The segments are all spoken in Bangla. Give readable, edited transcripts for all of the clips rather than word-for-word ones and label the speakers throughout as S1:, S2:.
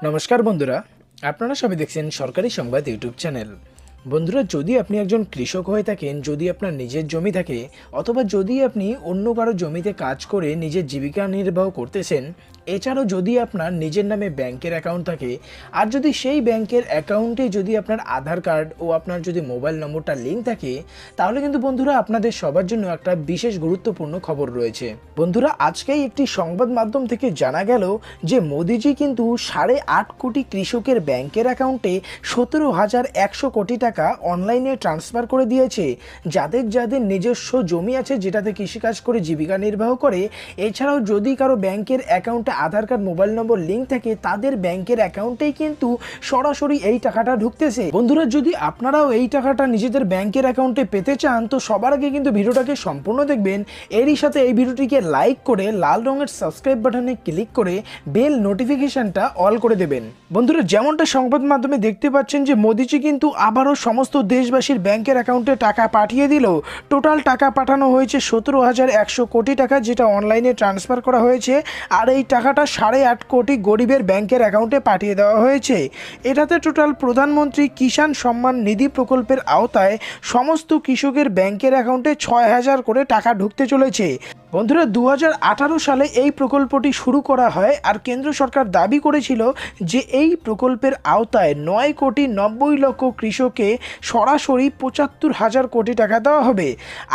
S1: নমস্কার বন্ধুরা, আপনারা সবাই দেখছেন সরকারি সংবাদ ইউটিউব চ্যানেল। বন্ধুরা, যদি আপনি একজন কৃষক হয়ে থাকেন, যদি আপনার নিজের জমি থাকে, অথবা যদি আপনি অন্য কারো জমিতে কাজ করে নিজের জীবিকা নির্বাহ করতেছেন, এছাড়াও যদি আপনার নিজের নামে ব্যাংকের অ্যাকাউন্ট থাকে, আর যদি সেই ব্যাংকের অ্যাকাউন্টে যদি আপনার আধার কার্ড ও আপনার যদি মোবাইল নম্বরটা লিঙ্ক থাকে, তাহলে কিন্তু বন্ধুরা আপনাদের সবার জন্য একটা বিশেষ গুরুত্বপূর্ণ খবর রয়েছে। বন্ধুরা, আজকেই একটি সংবাদ মাধ্যম থেকে জানা গেল যে মোদিজি কিন্তু 8.5 কোটি কৃষকের ব্যাংকের অ্যাকাউন্টে 17,100 কোটি টাকা অনলাইনে ট্রান্সফার করে দিয়েছে। যাদের যাদের নিজস্ব জমি আছে, যেটাতে কৃষিকাজ করে জীবিকা নির্বাহ করে, এছাড়াও যদি কারো ব্যাংকের অ্যাকাউন্টে আধার কার্ড মোবাইল নম্বর লিঙ্ক থাকে, তাদের ব্যাংকের অ্যাকাউন্টেই কিন্তু সরাসরি এই টাকাটা ঢুকতেছে। বন্ধুরা, যদি আপনারাও এই টাকাটা নিজেদের ব্যাংকের অ্যাকাউন্টে পেতে চান, তো সবার আগে কিন্তু ভিডিওটাকে সম্পূর্ণ দেখবেন। এরই সাথে এই ভিডিওটিকে লাইক করে লাল রঙের সাবস্ক্রাইব বাটনে ক্লিক করে বেল নোটিফিকেশনটা অল করে দেবেন। বন্ধুরা, যেমনটা সংবাদ মাধ্যমে দেখতে পাচ্ছেন যে মোদিজি কিন্তু আবারও সমস্ত দেশবাসীর ব্যাংকের অ্যাকাউন্টে টাকা পাঠিয়ে দিল। টোটাল টাকা পাঠানো হয়েছে 17,100 কোটি টাকা, যেটা অনলাইনে ট্রান্সফার করা হয়েছে। আর এই টাকাটা 8.5 কোটি গরিবের ব্যাংকের অ্যাকাউন্টে পাঠিয়ে দেওয়া হয়েছে। এটাতে টোটাল প্রধানমন্ত্রী কিষাণ সম্মান নিধি প্রকল্পের আওতায় সমস্ত কৃষকের ব্যাংকের অ্যাকাউন্টে 6,000 করে টাকা ঢুকতে চলেছে। বন্ধুরা, 2018 সালে এই প্রকল্পটি শুরু করা হয়, আর কেন্দ্র সরকার দাবি করেছিল যে এই প্রকল্পের আওতায় 9,90,00,000 কৃষককে সরাসরি 75,000 কোটি টাকা দেওয়া হবে।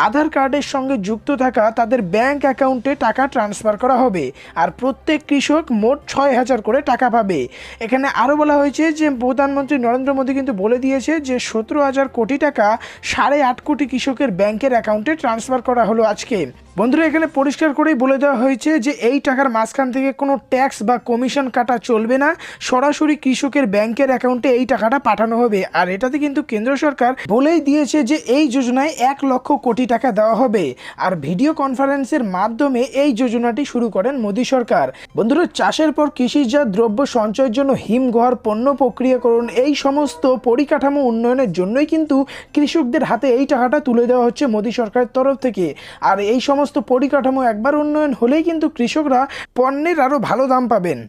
S1: আধার কার্ডের সঙ্গে যুক্ত থাকা তাদের ব্যাংক অ্যাকাউন্টে টাকা ট্রান্সফার করা হবে, আর প্রত্যেক কৃষক মোট 6,000 করে টাকা পাবে। এখানে আরও বলা হয়েছে যে প্রধানমন্ত্রী নরেন্দ্র মোদী কিন্তু বলে দিয়েছে যে 17,000 কোটি টাকা 8.5 কোটি কৃষকের ব্যাংকের অ্যাকাউন্টে ট্রান্সফার করা হলো আজকে। বন্ধুরা, এখানে পরিষ্কার করেই বলে দেওয়া হয়েছে যে এই টাকার মাঝখান থেকে কোনো ট্যাক্স বা কমিশন কাটা চলবে না, সরাসরি কৃষকের ব্যাংকের অ্যাকাউন্টে এই টাকাটা পাঠানো হবে। আর এটাতে কিন্তু কেন্দ্র সরকার বলেই দিয়েছে যে এই যোজনায় 1 লক্ষ কোটি টাকা দেওয়া হবে। আর ভিডিও কনফারেন্সের মাধ্যমে এই যোজনাটি শুরু করেন মোদী সরকার। বন্ধুরা, চাষের পর কৃষিজাত দ্রব্য সঞ্চয়ের জন্য হিমঘর, পণ্য প্রক্রিয়াকরণ, এই সমস্ত পরিকাঠামো উন্নয়নের জন্যই কিন্তু কৃষকদের হাতে এই টাকাটা তুলে দেওয়া হচ্ছে মোদী সরকারের তরফ থেকে। আর এই সমস্ত পরিকাঠামো একবার উন্নয়ন হলেই কিন্তু কৃষকরা পণ্যের আরও ভালো দাম পাবেন।